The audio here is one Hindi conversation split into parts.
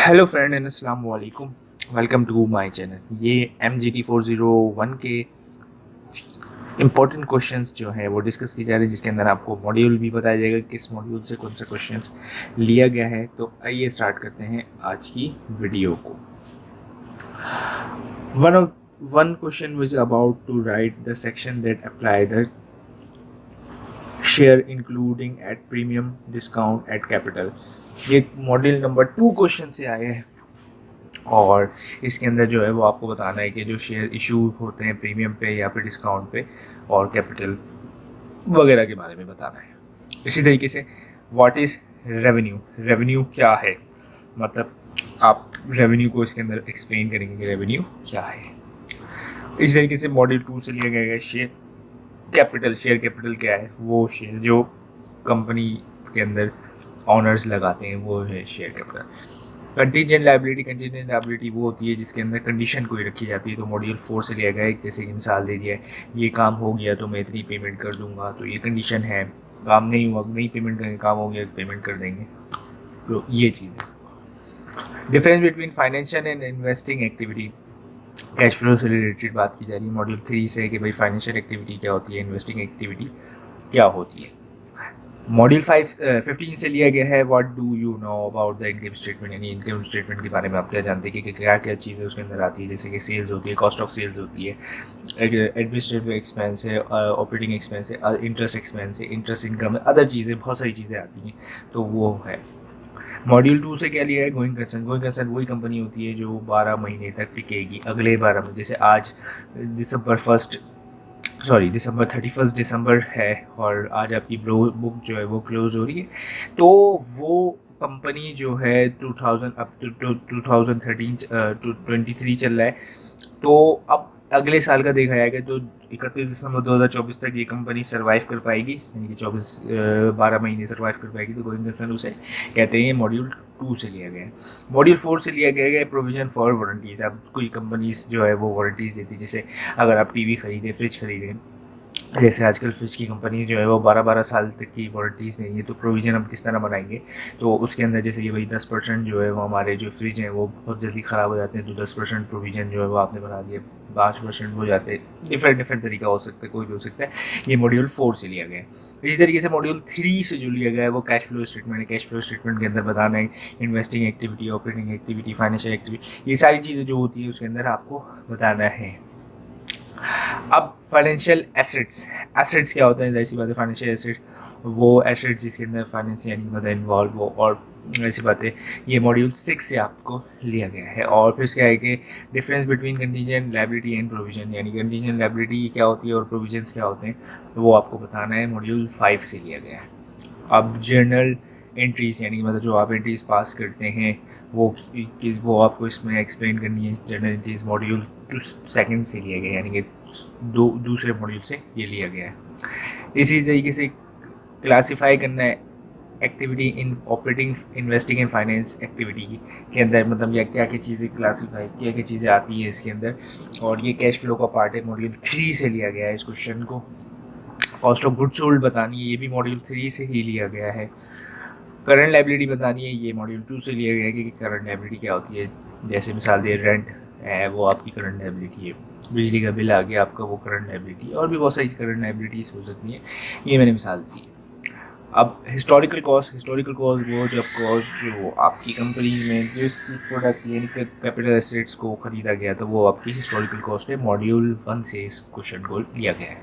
हेलो फ्रेंड एंड अस्सलाम वालेकुम। Welcome to my channel. ये MGT 401 के इम्पोर्टेंट क्वेश्चंस जो हैं वो डिस्कस की जा रही है, जिसके अंदर आपको मॉड्यूल भी बताया जाएगा किस मॉड्यूल से कौन सा क्वेश्चंस लिया गया है। तो आइए स्टार्ट करते हैं आज की वीडियो को। One question was about to write the section that apply the share including at premium discount at capital. ये मॉड्यूल नंबर 2 क्वेश्चन से आए हैं और इसके अंदर जो है वो आपको बताना है कि जो शेयर इशू होते हैं प्रीमियम पे या फिर डिस्काउंट पे और कैपिटल वगैरह के बारे में बताना है। इसी तरीके से व्हाट इज़ रेवेन्यू, रेवेन्यू क्या है, मतलब आप रेवेन्यू को इसके अंदर एक्सप्लेन करेंगे कि रेवेन्यू क्या है। इसी तरीके से मॉड्यूल 2 से लिया गया है शेयर कैपिटल। शेयर कैपिटल क्या है? वो शेयर जो कंपनी के अंदर ऑनर्स लगाते हैं वो है शेयर कैपिटल। कंटीजेंट लायबिलिटी वो होती है जिसके अंदर कंडीशन कोई रखी जाती है। तो मॉड्यूल 4 से लिया गया है, जैसे कि मिसाल दे दिया है, ये काम हो गया तो मैं इतनी पेमेंट कर दूंगा, तो ये कंडीशन है। काम नहीं हुआ, नहीं पेमेंट करेंगे, काम हो गया पेमेंट कर देंगे। तो ये चीज़ है। Difference between financial and investing activity, cash flow से रिलेटेड बात की जा रही है मॉड्यूल 3 से कि भाई फाइनेंशियल एक्टिविटी क्या होती है, इन्वेस्टिंग एक्टिविटी क्या होती है। मॉड्यूल 15 से लिया गया है what do you know about the income statement, यानी इनकम स्टेटमेंट के बारे में आप क्या जानते हैं कि क्या क्या चीज़ें उसके अंदर आती है। जैसे कि सेल्स होती है, कॉस्ट ऑफ सेल्स होती है, एडमिनिस्ट्रेटिव एक्सपेंस है, ऑपरेटिंग एक्सपेंस है, इंटरेस्ट एक्सपेंस है, इंटरेस्ट इनकम है, अदर चीज़ें, बहुत सारी चीज़ें आती हैं। तो वो है। मॉड्यूल 2 से क्या लिया है? Going concern. गोइंग कंसर्न वही कंपनी होती है जो 12 महीने तक टिकेगी, अगले 12 महीने। जैसे आज दिसंबर 31 दिसंबर है और आज आपकी बुक जो है वो क्लोज हो रही है, तो वो कंपनी जो है 2000 अप टू 2013 टू 23 चल रहा है, तो अब अगले साल का देखा जाएगा तो 31 दिसंबर 2024 तक ये कंपनी सर्वाइव कर पाएगी, यानी कि 12 महीने सर्वाइव कर पाएगी। तो गोइंग कंसर्न उसे कहते हैं। ये मॉड्यूल 2 से लिया गया है। मॉड्यूल 4 से लिया गया है प्रोविजन फॉर वारंटीज़। अब कोई कंपनीज जो है वो वारंटीज़ देती है, जैसे अगर आप टीवी खरीदें, फ्रिज खरीदें, जैसे आजकल फ्रिज की कंपनी जो है वो 12-12 साल तक की वारंटीज़ देंगी, तो प्रोविज़न हम किस तरह बनाएंगे? तो उसके अंदर जैसे कि भाई 10% जो है वो हमारे जो फ्रिज हैं वो बहुत जल्दी ख़राब हो जाते हैं, तो 10% प्रोविज़न जो है वो आपने बना दिया, 5% हो जाते हैं। डिफरेंट तरीका हो सकता है, कोई भी हो सकता है। ये मॉड्यूल 4 से लिया गया है। इसी तरीके से मॉड्यूल 3 से जो लिया गया है वो कैश फ्लो स्टेटमेंट है। कैश फ्लो स्टेटमेंट के अंदर बताना है investing activity, operating activity, financial activity, ये सारी चीज़ें जो होती है उसके अंदर आपको बताना है। अब फाइनेंशियल एसेट्स क्या होता है? ऐसी बात है, फाइनेंशियल एसेट्स वो एसेट्स जिसके अंदर फाइनेंस यानी मतलब इन्वॉल्व हो, और ऐसी बात है। ये मॉड्यूल 6 से आपको लिया गया है। और फिर क्या है कि difference between contingent liability and provision, यानी कंटीजेंट लायबिलिटी क्या होती है और प्रोविजंस क्या होते हैं, तो वो आपको बताना है। मॉड्यूल 5 से लिया गया है। अब जर्नल एंट्रीज, यानी कि मतलब जो आप एंट्रीज पास करते हैं वो आपको इसमें एक्सप्लेन करनी है। जर्नल एंट्रीज मॉड्यूल 2 से लिया गया है, यानी कि दूसरे मॉड्यूल से ये लिया गया है। इसी तरीके से क्लासिफाई करना है activity in operating, investing and finance activity के अंदर, मतलब या क्या क्या चीज़ें क्लासीफाई, क्या क्या चीज़ें आती है इसके अंदर। और ये कैश फ्लो का पार्ट है, मॉड्यूल 3 से लिया गया है इस क्वेश्चन को। कॉस्ट ऑफ गुड्स सोल्ड बतानी है, ये भी मॉड्यूल 3 से ही लिया गया है। करंट लायबिलिटी बतानी है, ये मॉड्यूल 2 से लिया गया है कि करंट लायबिलिटी क्या होती है। जैसे मिसाल दे, रेंट है वो आपकी करंट लायबिलिटी है, बिजली का बिल आ गया आपका, वो करंट लायबिलिटी है, और भी बहुत सारी करंट लायबिलिटीज़ हो सकती हैं। ये मैंने मिसाल दी। अब हिस्टोरिकल कॉस्ट वो जब कॉस्ट जो आपकी कंपनी में जिस प्रोडक्ट यानी कैपिटल एसेट्स को ख़रीदा गया, तो वो आपकी हिस्टोरिकल कॉस्ट है। मॉड्यूल 1 से इस क्वेश्चन को लिया गया है।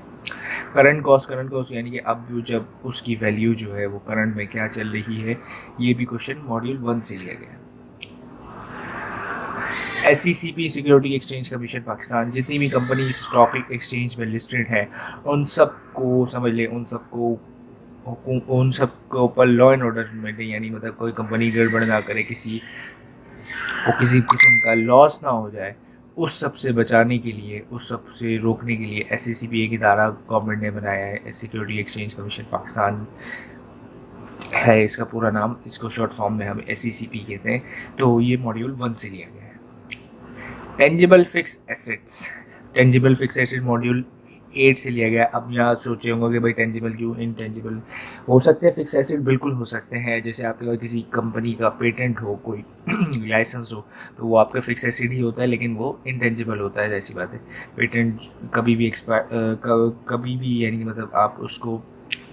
करंट कॉस्ट यानी कि अब जब उसकी वैल्यू जो है वो करंट में क्या चल रही है, ये भी क्वेश्चन मॉड्यूल 1 से लिया गया है। SCCP security exchange commission Pakistan, जितनी भी कंपनी स्टॉक एक्सचेंज में लिस्टेड है उन सबको समझ लें, उन सबको ऊपर लॉ एंड ऑर्डर में, यानी मतलब कोई कंपनी गड़बड़ ना करे, किसी को किसी किस्म का लॉस ना हो जाए, उस सब से बचाने के लिए, उस सब से रोकने के लिए SCCP एक इदारा गवर्नमेंट ने बनाया है। सिक्योरिटी एक्सचेंज कमीशन पाकिस्तान है इसका पूरा नाम, इसको शॉर्ट फॉर्म में हम SCCP कहते हैं। तो ये मॉड्यूल 1 से लिया गया है। टेंजिबल फिक्स एसेट्स मॉड्यूल 8 से लिया गया। अब यहाँ सोचे होंगे कि भाई टेंजिबल क्यों, इंटेंजिबल हो सकते हैं फिक्स एसेट, बिल्कुल हो सकते हैं। जैसे आपके पास किसी कंपनी का पेटेंट हो, कोई लाइसेंस हो, तो वो आपका फिक्स एसेट ही होता है, लेकिन वो इंटेंजिबल होता है, ऐसी बात है। पेटेंट कभी भी कभी भी, यानी कि मतलब आप उसको,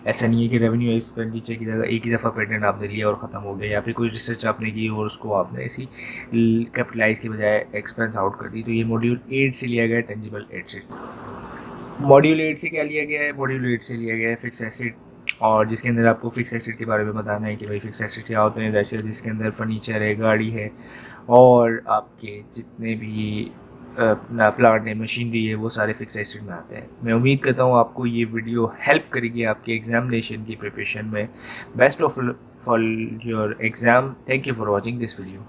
ऐसा नहीं है कि रेवेन्यू एक्सपेंडिचर की जगह एक ही दफ़ा पेटेंट आपने लिया और ख़त्म हो गया, या फिर कोई रिसर्च आपने की और उसको आपने ऐसी कैपिटलाइज के बजाय एक्सपेंस आउट कर दी। तो ये मॉड्यूल 8 से लिया गया टेंजिबल एसेट। मॉड्यूल 8 से क्या लिया गया है? मॉड्यूल 8 से लिया गया है फिक्स एसेट, और जिसके अंदर आपको फिक्स एसेट के बारे में बताना है कि भाई फिक्स एसेट क्या होते हैं। जैसे जिसके अंदर फर्नीचर है, गाड़ी है, और आपके जितने भी अपना प्लांट है, मशीनरी है, वो सारे फिक्स एसेट में आते हैं। मैं उम्मीद करता हूँ आपको ये वीडियो हेल्प करेगी आपके एग्जामिनेशन की प्रिपरेशन में। Best of for your exam. Thank you for watching this video.